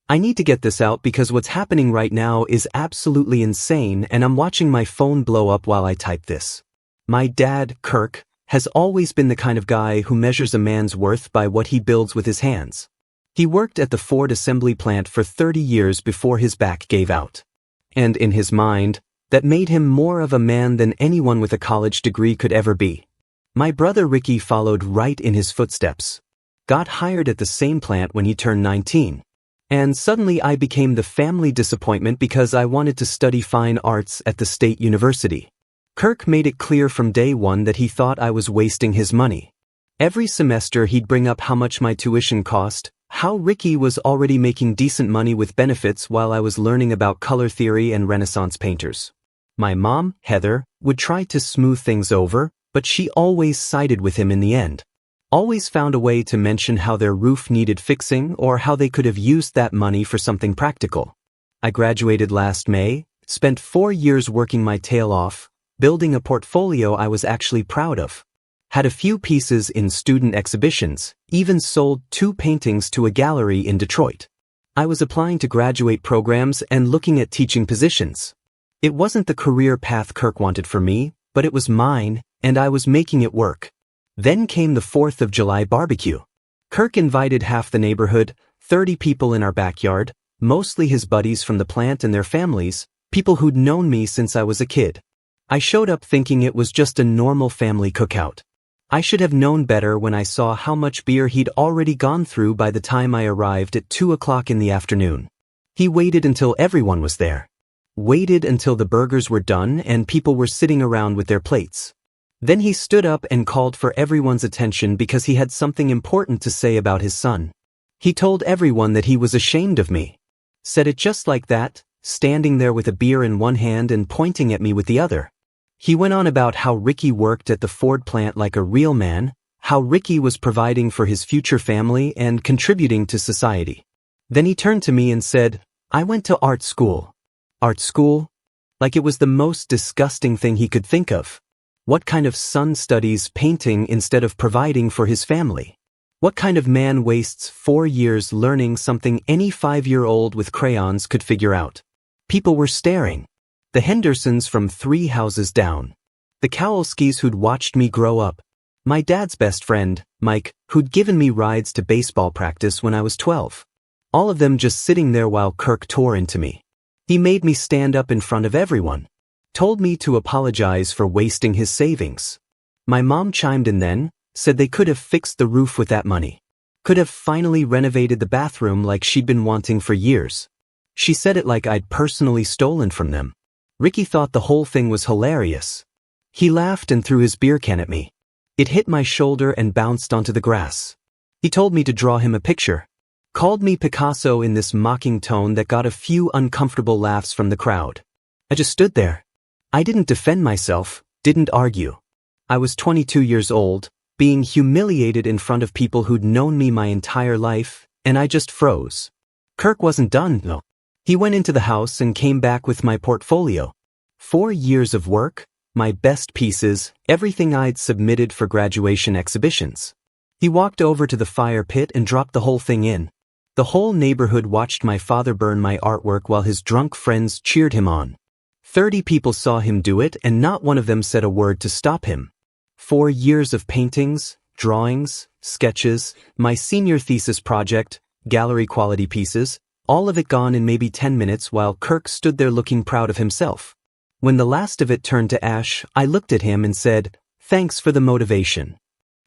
I need to get this out because what's happening right now is absolutely insane and I'm watching my phone blow up while I type this. My dad, Kirk, has always been the kind of guy who measures a man's worth by what he builds with his hands. He worked at the Ford assembly plant for 30 years before his back gave out. And in his mind, that made him more of a man than anyone with a college degree could ever be. My brother Ricky followed right in his footsteps. Got hired at the same plant when he turned 19. And suddenly I became the family disappointment because I wanted to study fine arts at the state university. Kirk made it clear from day one that he thought I was wasting his money. Every semester he'd bring up how much my tuition cost, how Ricky was already making decent money with benefits while I was learning about color theory and Renaissance painters. My mom, Heather, would try to smooth things over, but she always sided with him in the end. Always found a way to mention how their roof needed fixing or how they could have used that money for something practical. I graduated last May, spent 4 years working my tail off, building a portfolio I was actually proud of. Had a few pieces in student exhibitions, even sold 2 paintings to a gallery in Detroit. I was applying to graduate programs and looking at teaching positions. It wasn't the career path Kirk wanted for me, but it was mine, and I was making it work. Then came the 4th of July barbecue. Kirk invited half the neighborhood, 30 people in our backyard, mostly his buddies from the plant and their families, people who'd known me since I was a kid. I showed up thinking it was just a normal family cookout. I should have known better when I saw how much beer he'd already gone through by the time I arrived at 2 o'clock in the afternoon. He waited until everyone was there. Waited until the burgers were done and people were sitting around with their plates. Then he stood up and called for everyone's attention because he had something important to say about his son. He told everyone that he was ashamed of me. Said it just like that, standing there with a beer in one hand and pointing at me with the other. He went on about how Ricky worked at the Ford plant like a real man, how Ricky was providing for his future family and contributing to society. Then he turned to me and said, "I went to art school." Art school? Like it was the most disgusting thing he could think of. What kind of son studies painting instead of providing for his family? What kind of man wastes 4 years learning something any 5-year-old with crayons could figure out? People were staring. The Hendersons from 3 houses down. The Kowalskis who'd watched me grow up. My dad's best friend, Mike, who'd given me rides to baseball practice when I was 12. All of them just sitting there while Kirk tore into me. He made me stand up in front of everyone. Told me to apologize for wasting his savings. My mom chimed in then, said they could have fixed the roof with that money. Could have finally renovated the bathroom like she'd been wanting for years. She said it like I'd personally stolen from them. Ricky thought the whole thing was hilarious. He laughed and threw his beer can at me. It hit my shoulder and bounced onto the grass. He told me to draw him a picture. Called me Picasso in this mocking tone that got a few uncomfortable laughs from the crowd. I just stood there. I didn't defend myself, didn't argue. I was 22 years old, being humiliated in front of people who'd known me my entire life, and I just froze. Kirk wasn't done, though. He went into the house and came back with my portfolio. 4 years of work, my best pieces, everything I'd submitted for graduation exhibitions. He walked over to the fire pit and dropped the whole thing in. The whole neighborhood watched my father burn my artwork while his drunk friends cheered him on. 30 people saw him do it and not one of them said a word to stop him. 4 years of paintings, drawings, sketches, my senior thesis project, gallery quality pieces, all of it gone in maybe 10 minutes while Kirk stood there looking proud of himself. When the last of it turned to ash, I looked at him and said, "Thanks for the motivation."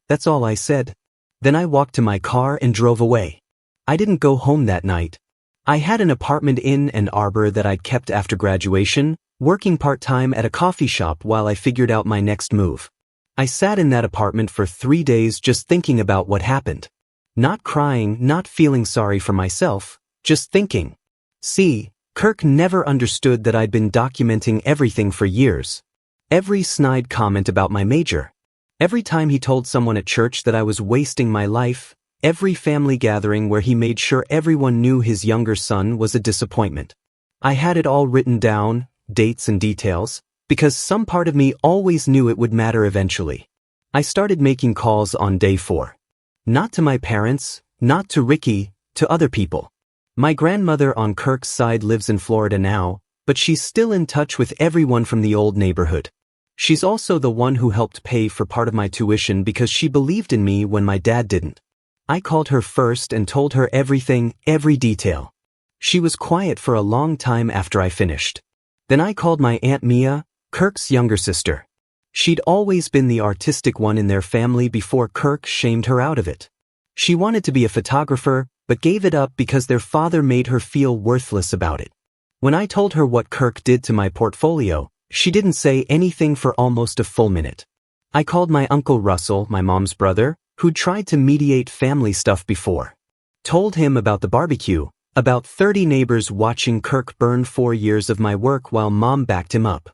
That's all I said. Then I walked to my car and drove away. I didn't go home that night. I had an apartment in Ann Arbor that I'd kept after graduation, working part-time at a coffee shop while I figured out my next move. I sat in that apartment for 3 days just thinking about what happened. Not crying, not feeling sorry for myself, just thinking. See, Kirk never understood that I'd been documenting everything for years. Every snide comment about my major. Every time he told someone at church that I was wasting my life. Every family gathering where he made sure everyone knew his younger son was a disappointment. I had it all written down, dates and details, because some part of me always knew it would matter eventually. I started making calls on day 4. Not to my parents, not to Ricky, to other people. My grandmother on Kirk's side lives in Florida now, but she's still in touch with everyone from the old neighborhood. She's also the one who helped pay for part of my tuition because she believed in me when my dad didn't. I called her first and told her everything, every detail. She was quiet for a long time after I finished. Then I called my Aunt Mia, Kirk's younger sister. She'd always been the artistic one in their family before Kirk shamed her out of it. She wanted to be a photographer, but gave it up because their father made her feel worthless about it. When I told her what Kirk did to my portfolio, she didn't say anything for almost a full minute. I called my Uncle Russell, my mom's brother, who'd tried to mediate family stuff before. Told him about the barbecue, about 30 neighbors watching Kirk burn 4 years of my work while Mom backed him up.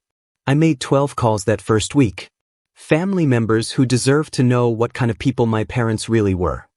I made 12 calls that first week. Family members who deserved to know what kind of people my parents really were.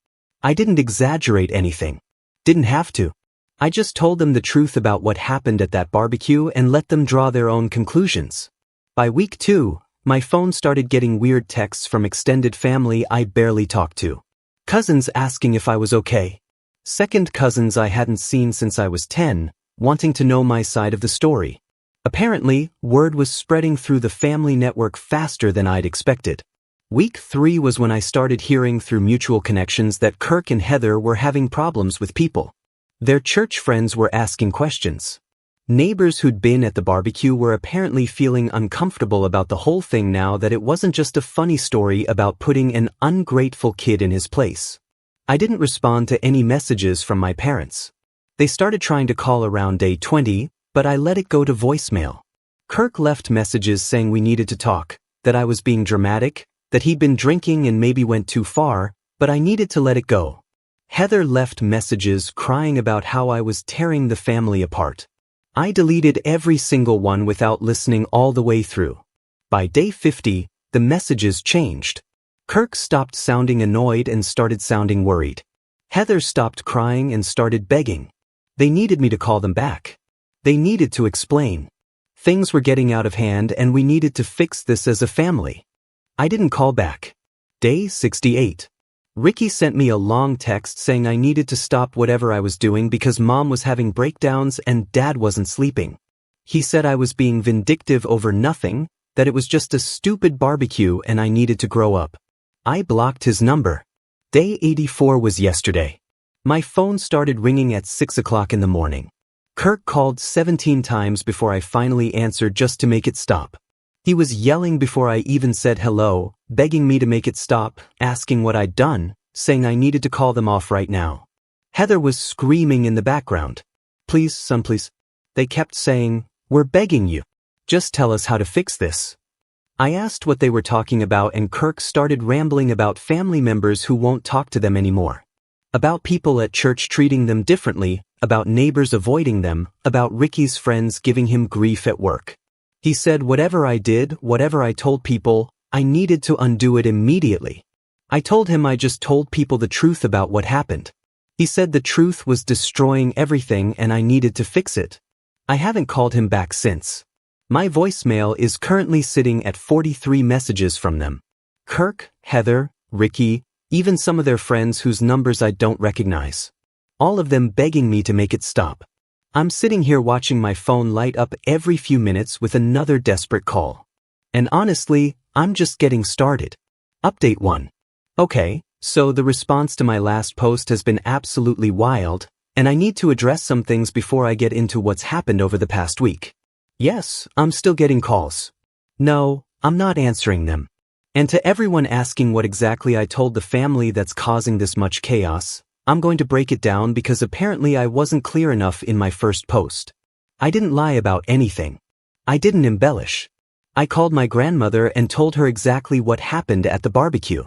I didn't exaggerate anything. Didn't have to. I just told them the truth about what happened at that barbecue and let them draw their own conclusions. By week 2, my phone started getting weird texts from extended family I barely talked to. Cousins asking if I was okay. Second cousins I hadn't seen since I was 10, wanting to know my side of the story. Apparently, word was spreading through the family network faster than I'd expected. Week 3 was when I started hearing through mutual connections that Kirk and Heather were having problems with people. Their church friends were asking questions. Neighbors who'd been at the barbecue were apparently feeling uncomfortable about the whole thing now that it wasn't just a funny story about putting an ungrateful kid in his place. I didn't respond to any messages from my parents. They started trying to call around day 20, but I let it go to voicemail. Kirk left messages saying we needed to talk, that I was being dramatic, that he'd been drinking and maybe went too far, but I needed to let it go. Heather left messages crying about how I was tearing the family apart. I deleted every single one without listening all the way through. By day 50, the messages changed. Kirk stopped sounding annoyed and started sounding worried. Heather stopped crying and started begging. They needed me to call them back. They needed to explain. Things were getting out of hand and we needed to fix this as a family. I didn't call back. Day 68. Ricky sent me a long text saying I needed to stop whatever I was doing because Mom was having breakdowns and Dad wasn't sleeping. He said I was being vindictive over nothing, that it was just a stupid barbecue and I needed to grow up. I blocked his number. Day 84 was yesterday. My phone started ringing at 6 o'clock in the morning. Kirk called 17 times before I finally answered just to make it stop. He was yelling before I even said hello, begging me to make it stop, asking what I'd done, saying I needed to call them off right now. Heather was screaming in the background. Please, son, please. They kept saying, we're begging you. Just tell us how to fix this. I asked what they were talking about and Kirk started rambling about family members who won't talk to them anymore. About people at church treating them differently, about neighbors avoiding them, about Ricky's friends giving him grief at work. He said whatever I did, whatever I told people, I needed to undo it immediately. I told him I just told people the truth about what happened. He said the truth was destroying everything and I needed to fix it. I haven't called him back since. My voicemail is currently sitting at 43 messages from them. Kirk, Heather, Ricky, even some of their friends whose numbers I don't recognize. All of them begging me to make it stop. I'm sitting here watching my phone light up every few minutes with another desperate call. And honestly, I'm just getting started. Update 1. Okay, so the response to my last post has been absolutely wild, and I need to address some things before I get into what's happened over the past week. Yes, I'm still getting calls. No, I'm not answering them. And to everyone asking what exactly I told the family that's causing this much chaos, I'm going to break it down because apparently I wasn't clear enough in my first post. I didn't lie about anything. I didn't embellish. I called my grandmother and told her exactly what happened at the barbecue.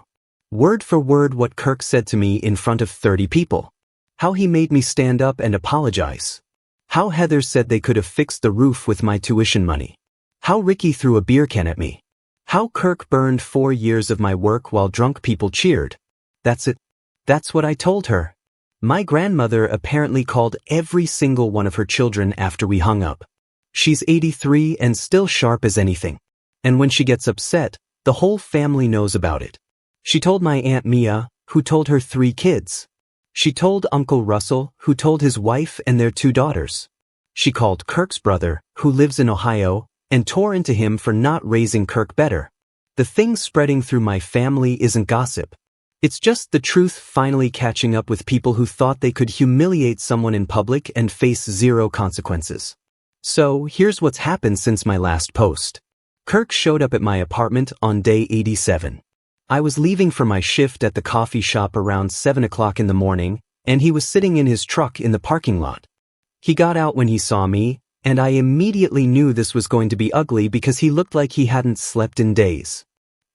Word for word what Kirk said to me in front of 30 people. How he made me stand up and apologize. How Heather said they could have fixed the roof with my tuition money. How Ricky threw a beer can at me. How Kirk burned 4 years of my work while drunk people cheered. That's it. That's what I told her. My grandmother apparently called every single one of her children after we hung up. She's 83 and still sharp as anything. And when she gets upset, the whole family knows about it. She told my Aunt Mia, who told her 3 kids. She told Uncle Russell, who told his wife and their 2 daughters. She called Kirk's brother, who lives in Ohio, and tore into him for not raising Kirk better. The thing spreading through my family isn't gossip. It's just the truth finally catching up with people who thought they could humiliate someone in public and face 0 consequences. So, here's what's happened since my last post. Kirk showed up at my apartment on day 87. I was leaving for my shift at the coffee shop around 7 o'clock in the morning, and he was sitting in his truck in the parking lot. He got out when he saw me, and I immediately knew this was going to be ugly because he looked like he hadn't slept in days.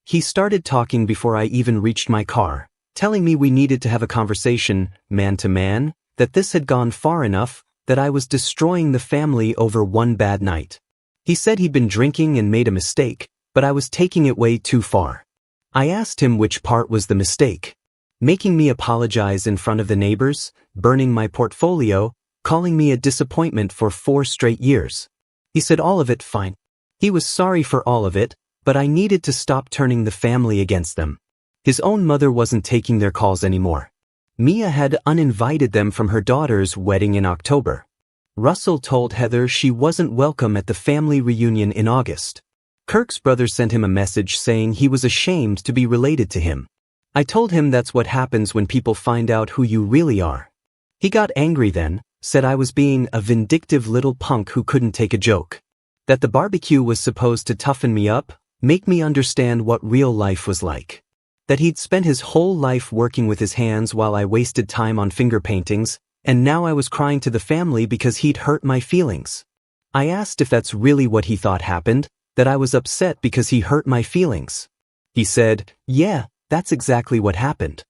He started talking before I even reached my car, telling me we needed to have a conversation, man to man, that this had gone far enough, that I was destroying the family over one bad night. He said he'd been drinking and made a mistake, but I was taking it way too far. I asked him which part was the mistake. Making me apologize in front of the neighbors, burning my portfolio, calling me a disappointment for 4 straight years. He said all of it fine. He was sorry for all of it, but I needed to stop turning the family against them. His own mother wasn't taking their calls anymore. Mia had uninvited them from her daughter's wedding in October. Russell told Heather she wasn't welcome at the family reunion in August. Kirk's brother sent him a message saying he was ashamed to be related to him. I told him that's what happens when people find out who you really are. He got angry then, said I was being a vindictive little punk who couldn't take a joke. That the barbecue was supposed to toughen me up, make me understand what real life was like. That he'd spent his whole life working with his hands while I wasted time on finger paintings, and now I was crying to the family because he'd hurt my feelings. I asked if that's really what he thought happened, that I was upset because he hurt my feelings. He said, yeah, that's exactly what happened.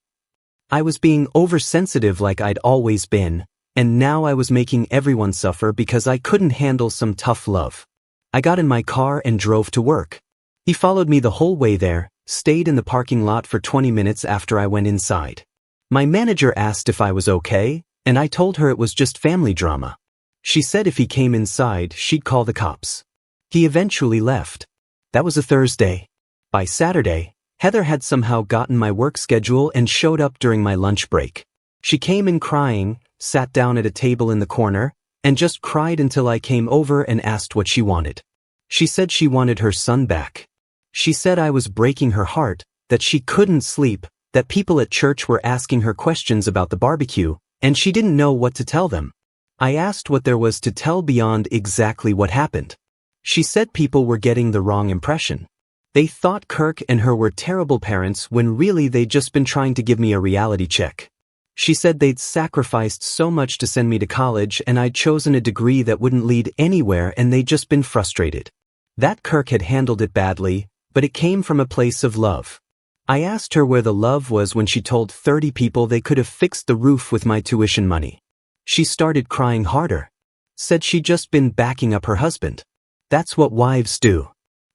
I was being oversensitive like I'd always been, and now I was making everyone suffer because I couldn't handle some tough love. I got in my car and drove to work. He followed me the whole way there, stayed in the parking lot for 20 minutes after I went inside. My manager asked if I was okay, and I told her it was just family drama. She said if he came inside, she'd call the cops. He eventually left. That was a Thursday. By Saturday, Heather had somehow gotten my work schedule and showed up during my lunch break. She came in crying, sat down at a table in the corner, and just cried until I came over and asked what she wanted. She said she wanted her son back. She said I was breaking her heart, that she couldn't sleep, that people at church were asking her questions about the barbecue, and she didn't know what to tell them. I asked what there was to tell beyond exactly what happened. She said people were getting the wrong impression. They thought Kirk and her were terrible parents when really they'd just been trying to give me a reality check. She said they'd sacrificed so much to send me to college and I'd chosen a degree that wouldn't lead anywhere and they'd just been frustrated. That Kirk had handled it badly, but it came from a place of love. I asked her where the love was when she told 30 people they could have fixed the roof with my tuition money. She started crying harder. Said she'd just been backing up her husband. That's what wives do.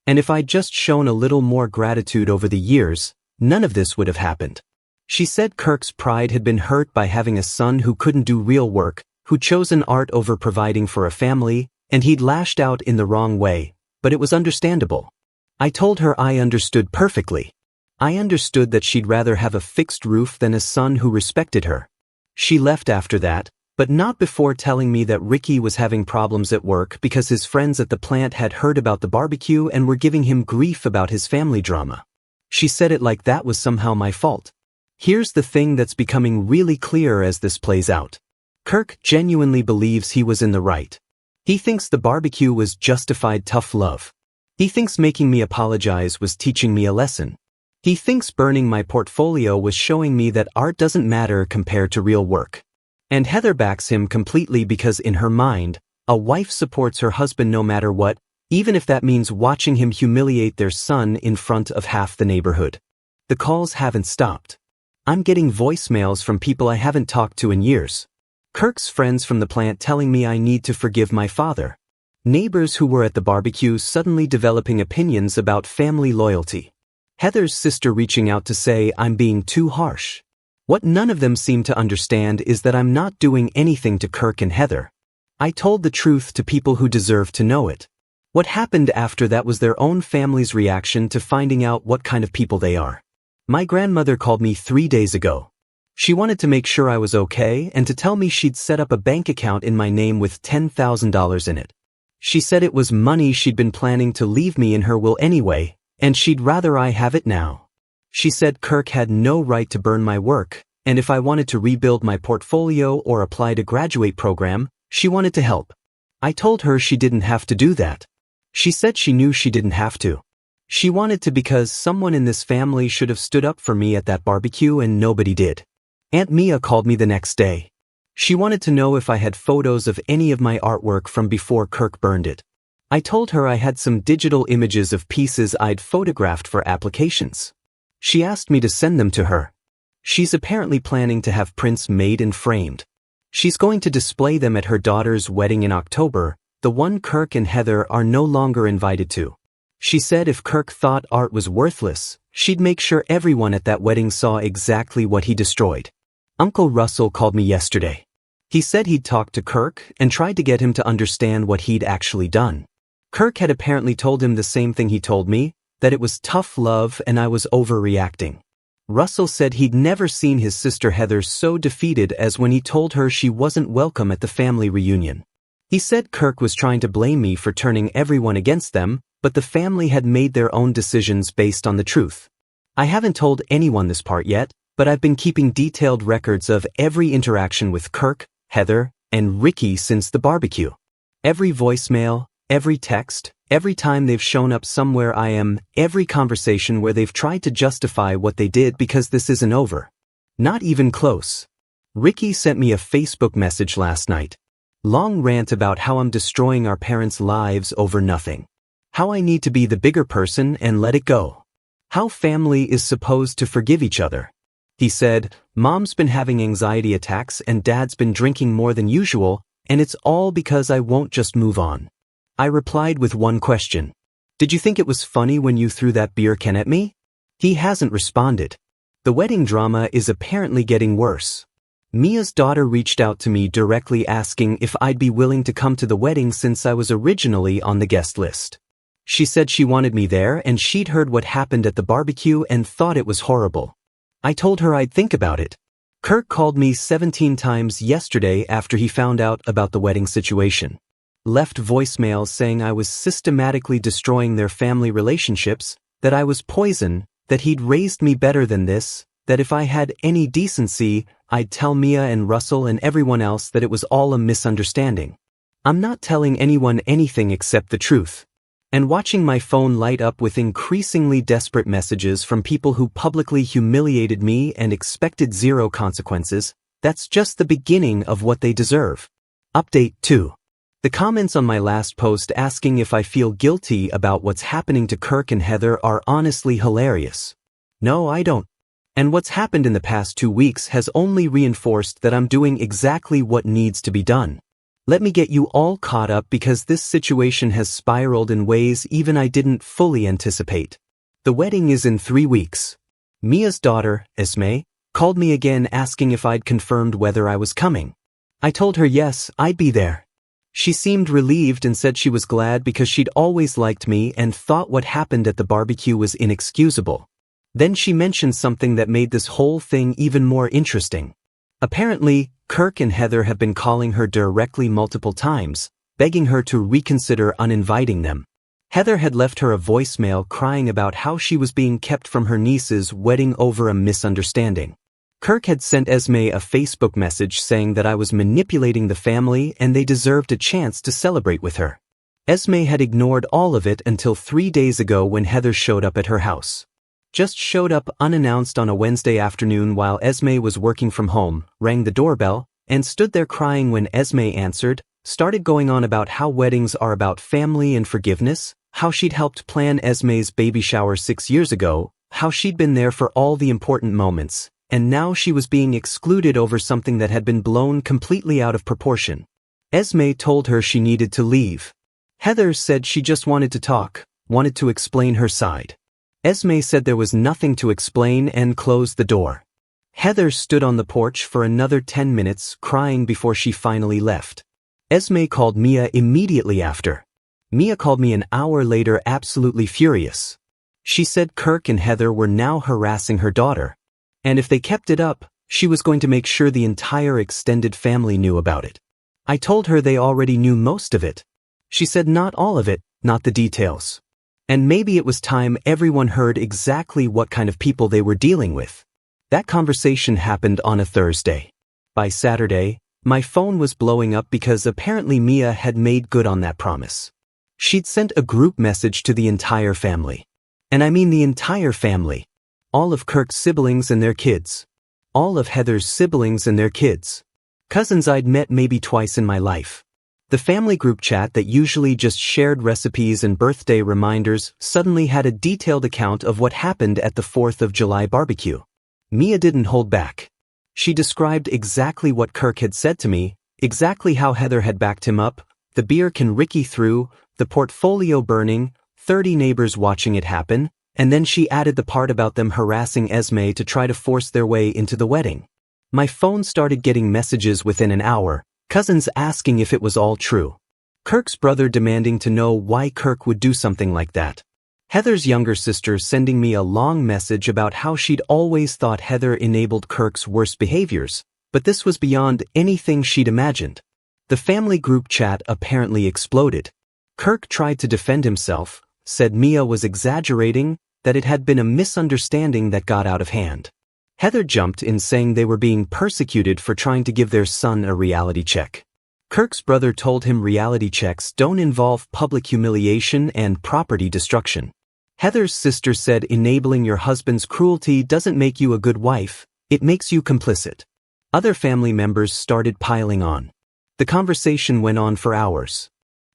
And if I'd just shown a little more gratitude over the years, none of this would have happened. She said Kirk's pride had been hurt by having a son who couldn't do real work, who chose an art over providing for a family, and he'd lashed out in the wrong way, but it was understandable. I told her I understood perfectly. I understood that she'd rather have a fixed roof than a son who respected her. She left after that, but not before telling me that Ricky was having problems at work because his friends at the plant had heard about the barbecue and were giving him grief about his family drama. She said it like that was somehow my fault. Here's the thing that's becoming really clear as this plays out. Kirk genuinely believes he was in the right. He thinks the barbecue was justified tough love. He thinks making me apologize was teaching me a lesson. He thinks burning my portfolio was showing me that art doesn't matter compared to real work. And Heather backs him completely because in her mind, a wife supports her husband no matter what, even if that means watching him humiliate their son in front of half the neighborhood. The calls haven't stopped. I'm getting voicemails from people I haven't talked to in years. Kirk's friends from the plant telling me I need to forgive my father. Neighbors who were at the barbecue suddenly developing opinions about family loyalty. Heather's sister reaching out to say I'm being too harsh. What none of them seem to understand is that I'm not doing anything to Kirk and Heather. I told the truth to people who deserve to know it. What happened after that was their own family's reaction to finding out what kind of people they are. My grandmother called me 3 days ago. She wanted to make sure I was okay and to tell me she'd set up a bank account in my name with $10,000 in it. She said it was money she'd been planning to leave me in her will anyway, and she'd rather I have it now. She said Kirk had no right to burn my work, and if I wanted to rebuild my portfolio or apply to graduate program, she wanted to help. I told her she didn't have to do that. She said she knew she didn't have to. She wanted to because someone in this family should have stood up for me at that barbecue and nobody did. Aunt Mia called me the next day. She wanted to know if I had photos of any of my artwork from before Kirk burned it. I told her I had some digital images of pieces I'd photographed for applications. She asked me to send them to her. She's apparently planning to have prints made and framed. She's going to display them at her daughter's wedding in October, the one Kirk and Heather are no longer invited to. She said if Kirk thought art was worthless, she'd make sure everyone at that wedding saw exactly what he destroyed. Uncle Russell called me yesterday. He said he'd talked to Kirk and tried to get him to understand what he'd actually done. Kirk had apparently told him the same thing he told me, that it was tough love and I was overreacting. Russell said he'd never seen his sister Heather so defeated as when he told her she wasn't welcome at the family reunion. He said Kirk was trying to blame me for turning everyone against them, but the family had made their own decisions based on the truth. I haven't told anyone this part yet, but I've been keeping detailed records of every interaction with Kirk, Heather, and Ricky since the barbecue. Every voicemail, every text, every time they've shown up somewhere I am, every conversation where they've tried to justify what they did because this isn't over. Not even close. Ricky sent me a Facebook message last night. Long rant about how I'm destroying our parents' lives over nothing. How I need to be the bigger person and let it go. How family is supposed to forgive each other. He said, Mom's been having anxiety attacks and Dad's been drinking more than usual, and it's all because I won't just move on. I replied with one question. Did you think it was funny when you threw that beer can at me? He hasn't responded. The wedding drama is apparently getting worse. Mia's daughter reached out to me directly asking if I'd be willing to come to the wedding since I was originally on the guest list. She said she wanted me there and she'd heard what happened at the barbecue and thought it was horrible. I told her I'd think about it. Kirk called me 17 times yesterday after he found out about the wedding situation. Left voicemails saying I was systematically destroying their family relationships, that I was poison, that he'd raised me better than this, that if I had any decency, I'd tell Mia and Russell and everyone else that it was all a misunderstanding. I'm not telling anyone anything except the truth. And watching my phone light up with increasingly desperate messages from people who publicly humiliated me and expected zero consequences, that's just the beginning of what they deserve. Update 2. The comments on my last post asking if I feel guilty about what's happening to Kirk and Heather are honestly hilarious. No, I don't. And what's happened in the past 2 weeks has only reinforced that I'm doing exactly what needs to be done. Let me get you all caught up because this situation has spiraled in ways even I didn't fully anticipate. The wedding is in 3 weeks. Mia's daughter, Esme, called me again asking if I'd confirmed whether I was coming. I told her yes, I'd be there. She seemed relieved and said she was glad because she'd always liked me and thought what happened at the barbecue was inexcusable. Then she mentioned something that made this whole thing even more interesting. Apparently, Kirk and Heather have been calling her directly multiple times, begging her to reconsider uninviting them. Heather had left her a voicemail crying about how she was being kept from her niece's wedding over a misunderstanding. Kirk had sent Esme a Facebook message saying that I was manipulating the family and they deserved a chance to celebrate with her. Esme had ignored all of it until 3 days ago when Heather showed up at her house. Just showed up unannounced on a Wednesday afternoon while Esme was working from home, rang the doorbell, and stood there crying when Esme answered, started going on about how weddings are about family and forgiveness, how she'd helped plan Esme's baby shower 6 years ago, how she'd been there for all the important moments, and now she was being excluded over something that had been blown completely out of proportion. Esme told her she needed to leave. Heather said she just wanted to talk, wanted to explain her side. Esme said there was nothing to explain and closed the door. Heather stood on the porch for another 10 minutes crying before she finally left. Esme called Mia immediately after. Mia called me an hour later absolutely furious. She said Kirk and Heather were now harassing her daughter. And if they kept it up, She was going to make sure the entire extended family knew about it. I told her they already knew most of it. She said not all of it, not the details. And maybe it was time everyone heard exactly what kind of people they were dealing with. That conversation happened on a Thursday. By Saturday, my phone was blowing up because apparently Mia had made good on that promise. She'd sent a group message to the entire family. And I mean the entire family. All of Kirk's siblings and their kids. All of Heather's siblings and their kids. Cousins I'd met maybe twice in my life. The family group chat that usually just shared recipes and birthday reminders suddenly had a detailed account of what happened at the 4th of July barbecue. Mia didn't hold back. She described exactly what Kirk had said to me, exactly how Heather had backed him up, the beer can Ricky threw, the portfolio burning, 30 neighbors watching it happen, and then she added the part about them harassing Esme to try to force their way into the wedding. My phone started getting messages within an hour, cousins asking if it was all true. Kirk's brother demanding to know why Kirk would do something like that. Heather's younger sister sending me a long message about how she'd always thought Heather enabled Kirk's worst behaviors, but this was beyond anything she'd imagined. The family group chat apparently exploded. Kirk tried to defend himself, said Mia was exaggerating, that it had been a misunderstanding that got out of hand. Heather jumped in saying they were being persecuted for trying to give their son a reality check. Kirk's brother told him reality checks don't involve public humiliation and property destruction. Heather's sister said enabling your husband's cruelty doesn't make you a good wife, it makes you complicit. Other family members started piling on. The conversation went on for hours.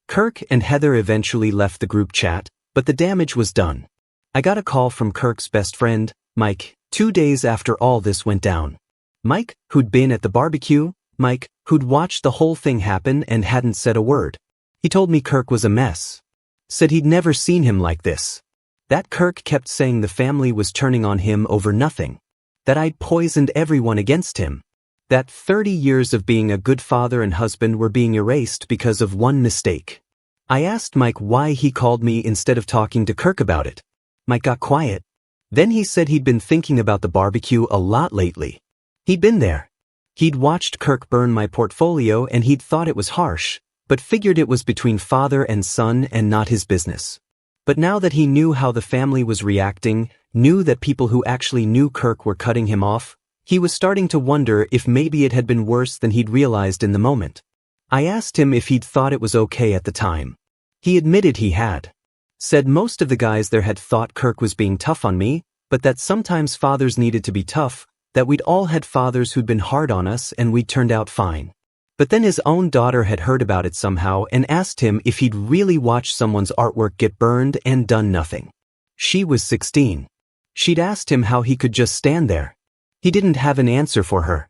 Kirk and Heather eventually left the group chat, but the damage was done. I got a call from Kirk's best friend, Mike, 2 days after all this went down. Mike, who'd been at the barbecue, Mike, who'd watched the whole thing happen and hadn't said a word. He told me Kirk was a mess. Said he'd never seen him like this. That Kirk kept saying the family was turning on him over nothing. That I'd poisoned everyone against him. That 30 years of being a good father and husband were being erased because of one mistake. I asked Mike why he called me instead of talking to Kirk about it. Mike got quiet. Then he said he'd been thinking about the barbecue a lot lately. He'd been there. He'd watched Kirk burn my portfolio and he'd thought it was harsh, but figured it was between father and son and not his business. But now that he knew how the family was reacting, knew that people who actually knew Kirk were cutting him off, he was starting to wonder if maybe it had been worse than he'd realized in the moment. I asked him if he'd thought it was okay at the time. He admitted he had. Said most of the guys there had thought Kirk was being tough on me, but that sometimes fathers needed to be tough, that we'd all had fathers who'd been hard on us and we'd turned out fine. But then his own daughter had heard about it somehow and asked him if he'd really watched someone's artwork get burned and done nothing. She was 16. She'd asked him how he could just stand there. He didn't have an answer for her.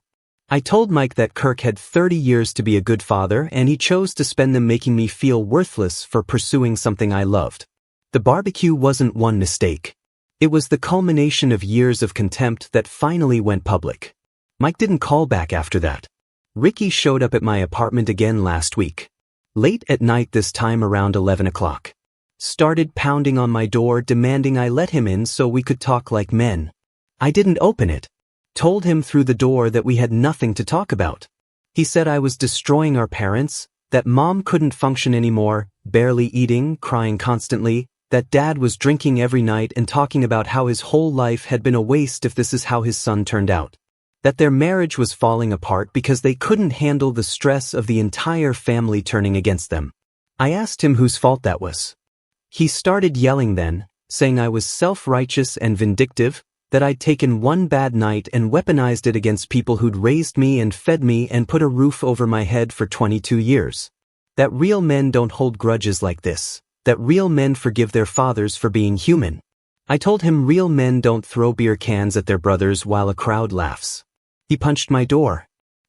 I told Mike that Kirk had 30 years to be a good father and he chose to spend them making me feel worthless for pursuing something I loved. The barbecue wasn't one mistake. It was the culmination of years of contempt that finally went public. Mike didn't call back after that. Ricky showed up at my apartment again last week. Late at night this time around 11 o'clock. Started pounding on my door demanding I let him in so we could talk like men. I didn't open it. Told him through the door that we had nothing to talk about. He said I was destroying our parents, that mom couldn't function anymore, barely eating, crying constantly, that dad was drinking every night and talking about how his whole life had been a waste if this is how his son turned out. That their marriage was falling apart because they couldn't handle the stress of the entire family turning against them. I asked him whose fault that was. He started yelling then, saying I was self-righteous and vindictive, that I'd taken one bad night and weaponized it against people who'd raised me and fed me and put a roof over my head for 22 years. That real men don't hold grudges like this. That real men forgive their fathers for being human. I told him real men don't throw beer cans at their brothers while a crowd laughs. He punched my door.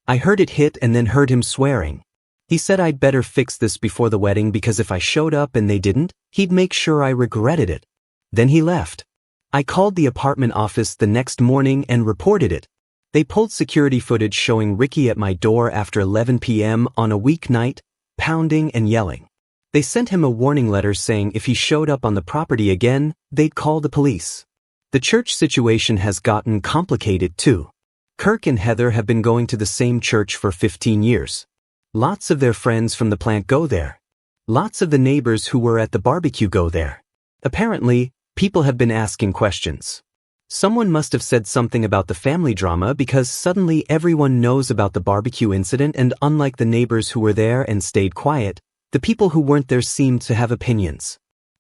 I heard it hit and then heard him swearing. He said I'd better fix this before the wedding because if I showed up and they didn't, he'd make sure I regretted it. Then he left. I called the apartment office the next morning and reported it. They pulled security footage showing Ricky at my door after 11 p.m. on a weeknight, pounding and yelling. They sent him a warning letter saying if he showed up on the property again, they'd call the police. The church situation has gotten complicated too. Kirk and Heather have been going to the same church for 15 years. Lots of their friends from the plant go there. Lots of the neighbors who were at the barbecue go there. Apparently, people have been asking questions. Someone must have said something about the family drama because suddenly everyone knows about the barbecue incident, and unlike the neighbors who were there and stayed quiet, the people who weren't there seemed to have opinions.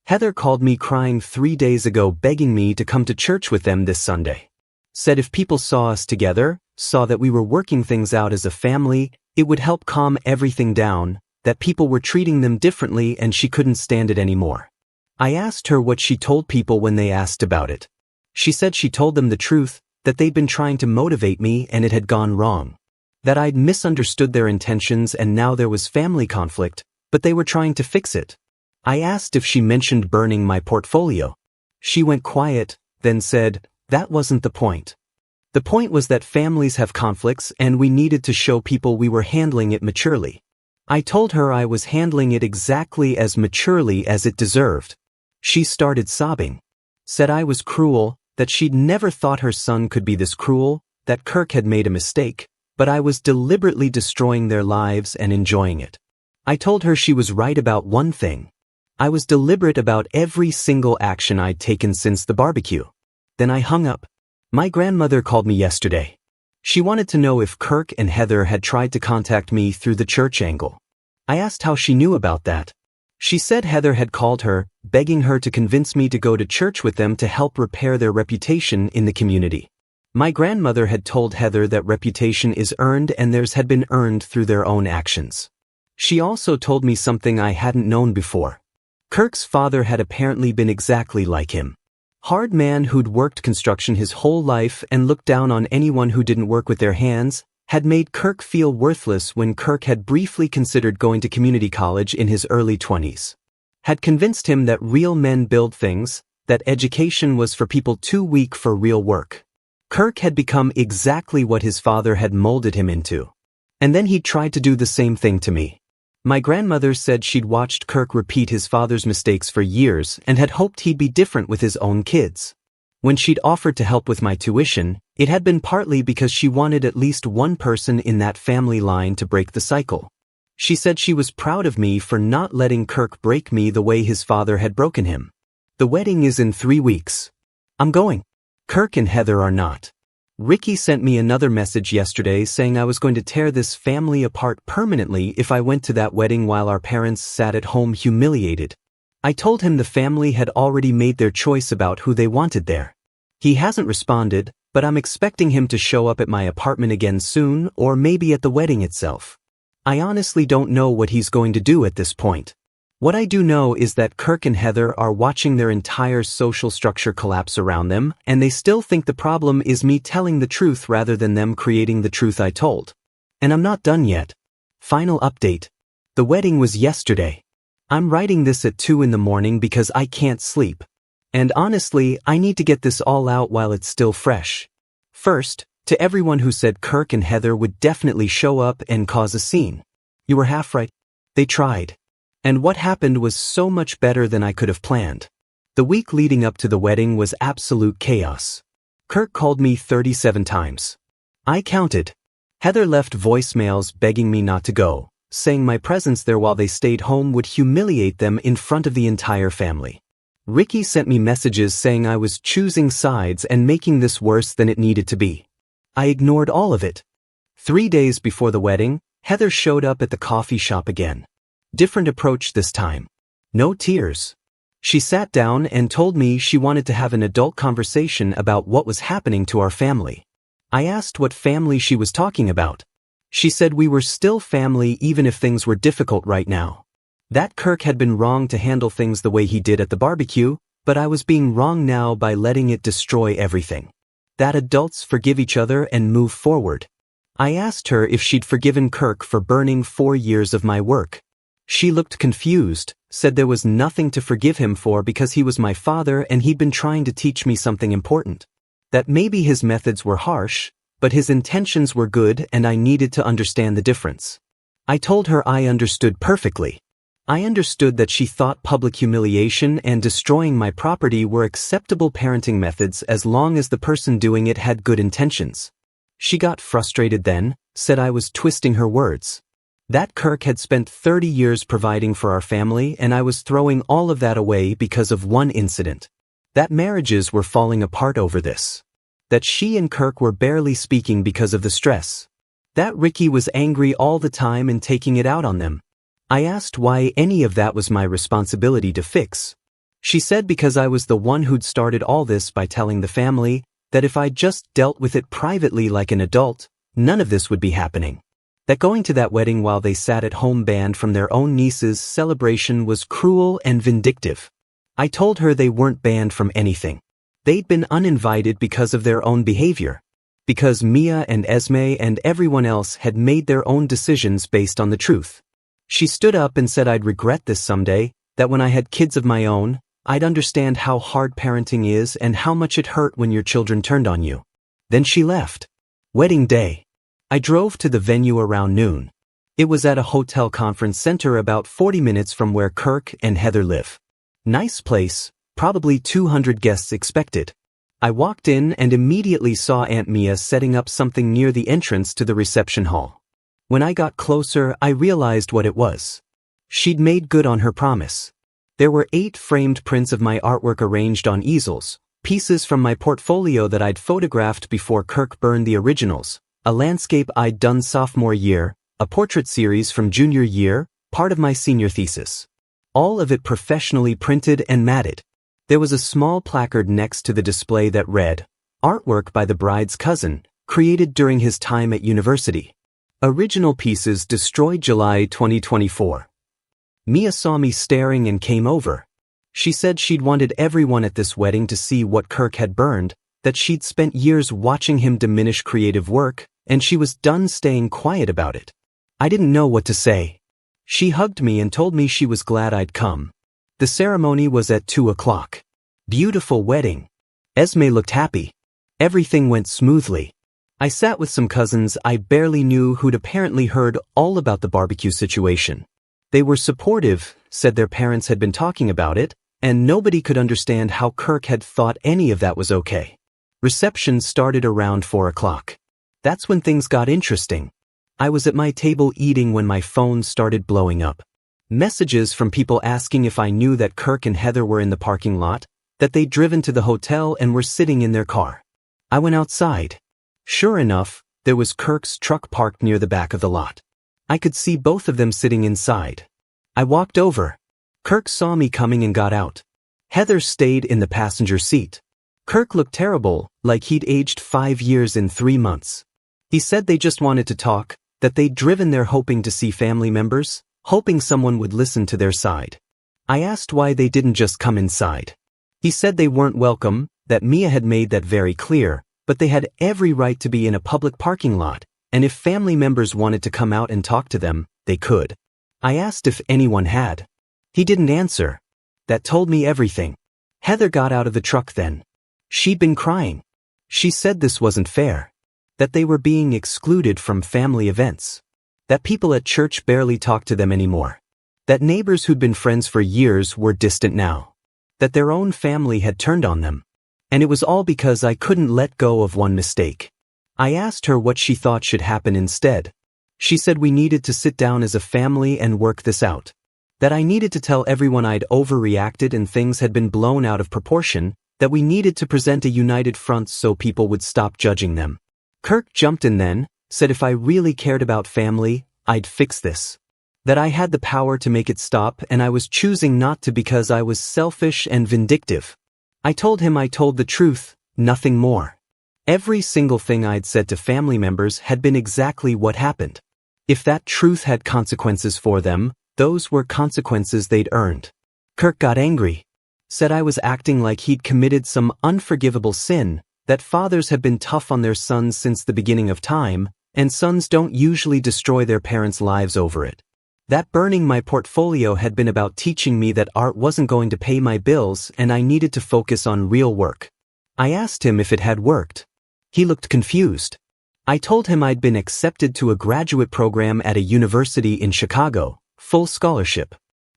Heather called me crying 3 days ago begging me to come to church with them this Sunday. Said if people saw us together, saw that we were working things out as a family, it would help calm everything down, that people were treating them differently and she couldn't stand it anymore. I asked her what she told people when they asked about it. She said she told them the truth, that they'd been trying to motivate me and it had gone wrong. That I'd misunderstood their intentions and now there was family conflict, but they were trying to fix it. I asked if she mentioned burning my portfolio. She went quiet, then said, that wasn't the point. The point was that families have conflicts and we needed to show people we were handling it maturely. I told her I was handling it exactly as maturely as it deserved. She started sobbing. Said I was cruel, that she'd never thought her son could be this cruel, that Kirk had made a mistake, but I was deliberately destroying their lives and enjoying it. I told her she was right about one thing. I was deliberate about every single action I'd taken since the barbecue. Then I hung up. My grandmother called me yesterday. She wanted to know if Kirk and Heather had tried to contact me through the church angle. I asked how she knew about that. She said Heather had called her, begging her to convince me to go to church with them to help repair their reputation in the community. My grandmother had told Heather that reputation is earned and theirs had been earned through their own actions. She also told me something I hadn't known before. Kirk's father had apparently been exactly like him. Hard man who'd worked construction his whole life and looked down on anyone who didn't work with their hands, had made Kirk feel worthless when Kirk had briefly considered going to community college in his early 20s. Had convinced him that real men build things, that education was for people too weak for real work. Kirk had become exactly what his father had molded him into. And then he tried to do the same thing to me. My grandmother said she'd watched Kirk repeat his father's mistakes for years and had hoped he'd be different with his own kids. When she'd offered to help with my tuition, it had been partly because she wanted at least one person in that family line to break the cycle. She said she was proud of me for not letting Kirk break me the way his father had broken him. The wedding is in 3 weeks. I'm going. Kirk and Heather are not. Ricky sent me another message yesterday saying I was going to tear this family apart permanently if I went to that wedding while our parents sat at home humiliated. I told him the family had already made their choice about who they wanted there. He hasn't responded, but I'm expecting him to show up at my apartment again soon or maybe at the wedding itself. I honestly don't know what he's going to do at this point. What I do know is that Kirk and Heather are watching their entire social structure collapse around them, and they still think the problem is me telling the truth rather than them creating the truth I told. And I'm not done yet. Final update. The wedding was yesterday. I'm writing this at 2 in the morning because I can't sleep. And honestly, I need to get this all out while it's still fresh. First, to everyone who said Kirk and Heather would definitely show up and cause a scene. You were half right. They tried. And what happened was so much better than I could have planned. The week leading up to the wedding was absolute chaos. Kirk called me 37 times. I counted. Heather left voicemails begging me not to go, saying my presence there while they stayed home would humiliate them in front of the entire family. Ricky sent me messages saying I was choosing sides and making this worse than it needed to be. I ignored all of it. 3 days before the wedding, Heather showed up at the coffee shop again. Different approach this time. No tears. She sat down and told me she wanted to have an adult conversation about what was happening to our family. I asked what family she was talking about. She said we were still family even if things were difficult right now. That Kirk had been wrong to handle things the way he did at the barbecue, but I was being wrong now by letting it destroy everything. That adults forgive each other and move forward. I asked her if she'd forgiven Kirk for burning 4 years of my work. She looked confused, said there was nothing to forgive him for because he was my father and he'd been trying to teach me something important. That maybe his methods were harsh, but his intentions were good and I needed to understand the difference. I told her I understood perfectly. I understood that she thought public humiliation and destroying my property were acceptable parenting methods as long as the person doing it had good intentions. She got frustrated then, said I was twisting her words. That Kirk had spent 30 years providing for our family and I was throwing all of that away because of one incident. That marriages were falling apart over this. That she and Kirk were barely speaking because of the stress. That Ricky was angry all the time and taking it out on them. I asked why any of that was my responsibility to fix. She said because I was the one who'd started all this by telling the family that if I just dealt with it privately like an adult, none of this would be happening. That going to that wedding while they sat at home banned from their own niece's celebration was cruel and vindictive. I told her they weren't banned from anything. They'd been uninvited because of their own behavior. Because Mia and Esme and everyone else had made their own decisions based on the truth. She stood up and said I'd regret this someday, that when I had kids of my own, I'd understand how hard parenting is and how much it hurt when your children turned on you. Then she left. Wedding day. I drove to the venue around noon. It was at a hotel conference center about 40 minutes from where Kirk and Heather live. Nice place, probably 200 guests expected. I walked in and immediately saw Aunt Mia setting up something near the entrance to the reception hall. When I got closer, I realized what it was. She'd made good on her promise. There were 8 framed prints of my artwork arranged on easels, pieces from my portfolio that I'd photographed before Kirk burned the originals, a landscape I'd done sophomore year, a portrait series from junior year, part of my senior thesis. All of it professionally printed and matted. There was a small placard next to the display that read, "Artwork by the bride's cousin, created during his time at university. Original pieces destroyed July 2024. Mia saw me staring and came over. She said she'd wanted everyone at this wedding to see what Kirk had burned, that she'd spent years watching him diminish creative work, and she was done staying quiet about it. I didn't know what to say. She hugged me and told me she was glad I'd come. The ceremony was at 2 o'clock. Beautiful wedding. Esme looked happy. Everything went smoothly. I sat with some cousins I barely knew who'd apparently heard all about the barbecue situation. They were supportive, said their parents had been talking about it, and nobody could understand how Kirk had thought any of that was okay. Reception started around 4 o'clock. That's when things got interesting. I was at my table eating when my phone started blowing up. Messages from people asking if I knew that Kirk and Heather were in the parking lot, that they'd driven to the hotel and were sitting in their car. I went outside. Sure enough, there was Kirk's truck parked near the back of the lot. I could see both of them sitting inside. I walked over. Kirk saw me coming and got out. Heather stayed in the passenger seat. Kirk looked terrible, like he'd aged 5 years in 3 months. He said they just wanted to talk, that they'd driven there hoping to see family members, hoping someone would listen to their side. I asked why they didn't just come inside. He said they weren't welcome, that Mia had made that very clear, but they had every right to be in a public parking lot, and if family members wanted to come out and talk to them, they could. I asked if anyone had. He didn't answer. That told me everything. Heather got out of the truck then. She'd been crying. She said this wasn't fair. That they were being excluded from family events. That people at church barely talked to them anymore. That neighbors who'd been friends for years were distant now. That their own family had turned on them. And it was all because I couldn't let go of one mistake. I asked her what she thought should happen instead. She said we needed to sit down as a family and work this out. That I needed to tell everyone I'd overreacted and things had been blown out of proportion, that we needed to present a united front so people would stop judging them. Kirk jumped in then, said if I really cared about family, I'd fix this. That I had the power to make it stop and I was choosing not to because I was selfish and vindictive. I told him I told the truth, nothing more. Every single thing I'd said to family members had been exactly what happened. If that truth had consequences for them, those were consequences they'd earned. Kirk got angry. Said I was acting like he'd committed some unforgivable sin, that fathers have been tough on their sons since the beginning of time, and sons don't usually destroy their parents' lives over it. That burning my portfolio had been about teaching me that art wasn't going to pay my bills and I needed to focus on real work. I asked him if it had worked. He looked confused. I told him I'd been accepted to a graduate program at a university in Chicago, full scholarship.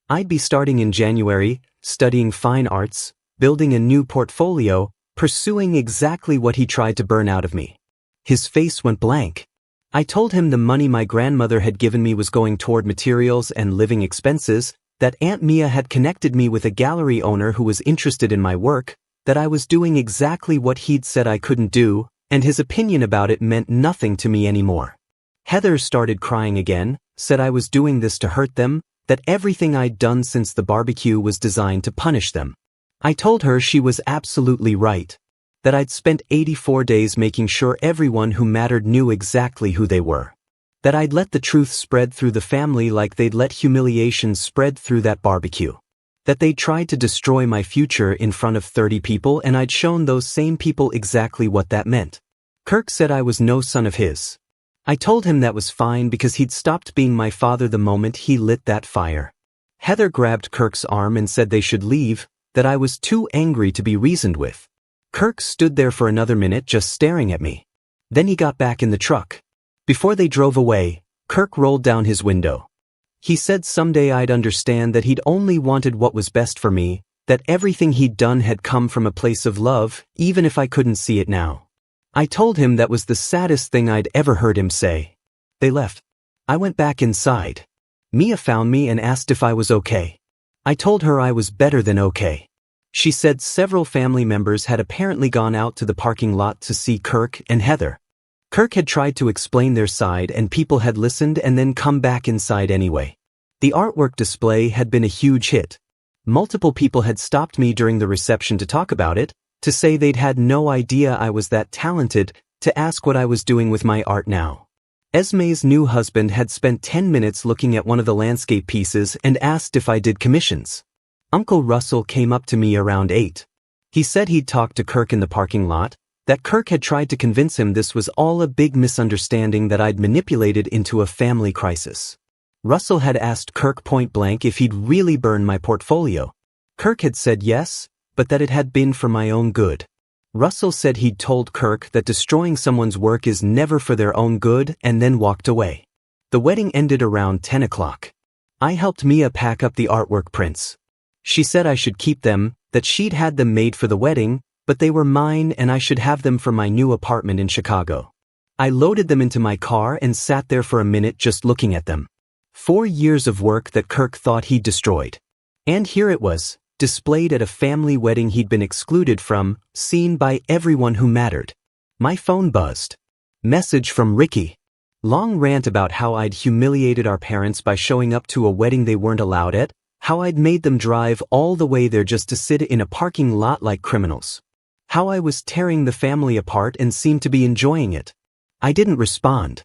I'd be starting in January, studying fine arts, building a new portfolio, pursuing exactly what he tried to burn out of me. His face went blank. I told him the money my grandmother had given me was going toward materials and living expenses, that Aunt Mia had connected me with a gallery owner who was interested in my work, that I was doing exactly what he'd said I couldn't do, and his opinion about it meant nothing to me anymore. Heather started crying again, said I was doing this to hurt them, that everything I'd done since the barbecue was designed to punish them. I told her she was absolutely right. That I'd spent 84 days making sure everyone who mattered knew exactly who they were. That I'd let the truth spread through the family like they'd let humiliation spread through that barbecue. That they'd tried to destroy my future in front of 30 people and I'd shown those same people exactly what that meant. Kirk said I was no son of his. I told him that was fine because he'd stopped being my father the moment he lit that fire. Heather grabbed Kirk's arm and said they should leave, that I was too angry to be reasoned with. Kirk stood there for another minute just staring at me. Then he got back in the truck. Before they drove away, Kirk rolled down his window. He said someday I'd understand that he'd only wanted what was best for me, that everything he'd done had come from a place of love, even if I couldn't see it now. I told him that was the saddest thing I'd ever heard him say. They left. I went back inside. Mia found me and asked if I was okay. I told her I was better than okay. She said several family members had apparently gone out to the parking lot to see Kirk and Heather. Kirk had tried to explain their side and people had listened and then come back inside anyway. The artwork display had been a huge hit. Multiple people had stopped me during the reception to talk about it, to say they'd had no idea I was that talented, to ask what I was doing with my art now. Esme's new husband had spent 10 minutes looking at one of the landscape pieces and asked if I did commissions. Uncle Russell came up to me around 8. He said he'd talked to Kirk in the parking lot, that Kirk had tried to convince him this was all a big misunderstanding that I'd manipulated into a family crisis. Russell had asked Kirk point blank if he'd really burn my portfolio. Kirk had said yes, but that it had been for my own good. Russell said he'd told Kirk that destroying someone's work is never for their own good and then walked away. The wedding ended around 10 o'clock. I helped Mia pack up the artwork prints. She said I should keep them, that she'd had them made for the wedding, but they were mine and I should have them for my new apartment in Chicago. I loaded them into my car and sat there for a minute just looking at them. 4 years of work that Kirk thought he'd destroyed. And here it was, displayed at a family wedding he'd been excluded from, seen by everyone who mattered. My phone buzzed. Message from Ricky. Long rant about how I'd humiliated our parents by showing up to a wedding they weren't allowed at, how I'd made them drive all the way there just to sit in a parking lot like criminals. How I was tearing the family apart and seemed to be enjoying it. I didn't respond.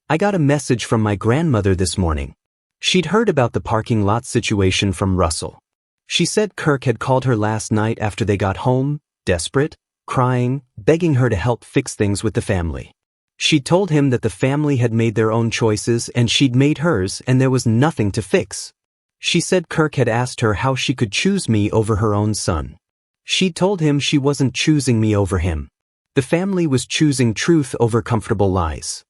I got a message from my grandmother this morning. She'd heard about the parking lot situation from Russell. She said Kirk had called her last night after they got home, desperate, crying, begging her to help fix things with the family. She'd told him that the family had made their own choices and she'd made hers and there was nothing to fix. She said Kirk had asked her how she could choose me over her own son. She'd told him she wasn't choosing me over him. The family was choosing truth over comfortable lies.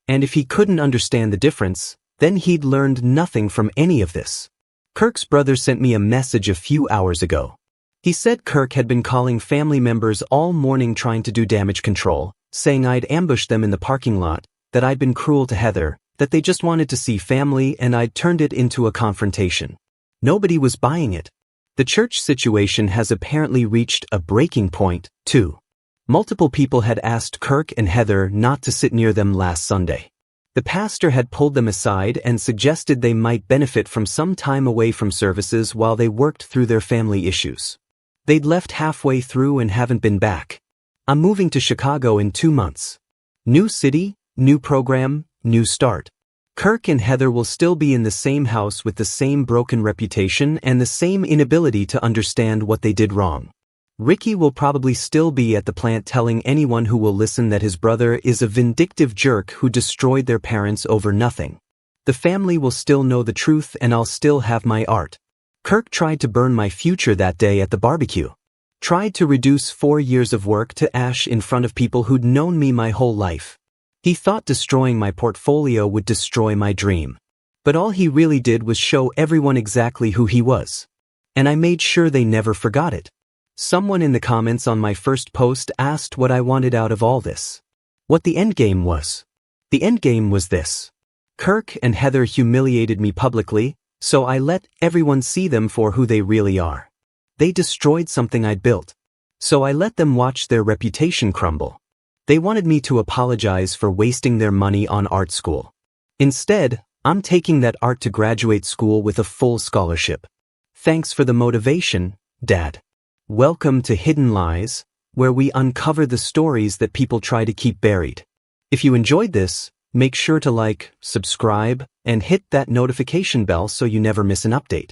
And if he couldn't understand the difference, then he'd learned nothing from any of this. Kirk's brother sent me a message a few hours ago. He said Kirk had been calling family members all morning trying to do damage control, saying I'd ambushed them in the parking lot, that I'd been cruel to Heather, that they just wanted to see family and I'd turned it into a confrontation. Nobody was buying it. The church situation has apparently reached a breaking point, too. Multiple people had asked Kirk and Heather not to sit near them last Sunday. The pastor had pulled them aside and suggested they might benefit from some time away from services while they worked through their family issues. They'd left halfway through and haven't been back. I'm moving to Chicago in 2 months. New city, new program, new start. Kirk and Heather will still be in the same house with the same broken reputation and the same inability to understand what they did wrong. Ricky will probably still be at the plant telling anyone who will listen that his brother is a vindictive jerk who destroyed their parents over nothing. The family will still know the truth and I'll still have my art. Kirk tried to burn my future that day at the barbecue. Tried to reduce 4 years of work to ash in front of people who'd known me my whole life. He thought destroying my portfolio would destroy my dream. But all he really did was show everyone exactly who he was. And I made sure they never forgot it. Someone in the comments on my first post asked what I wanted out of all this. What the endgame was. The endgame was this. Kirk and Heather humiliated me publicly, so I let everyone see them for who they really are. They destroyed something I'd built. So I let them watch their reputation crumble. They wanted me to apologize for wasting their money on art school. Instead, I'm taking that art to graduate school with a full scholarship. Thanks for the motivation, Dad. Welcome to Hidden Lies, where we uncover the stories that people try to keep buried. If you enjoyed this, make sure to like, subscribe, and hit that notification bell so you never miss an update.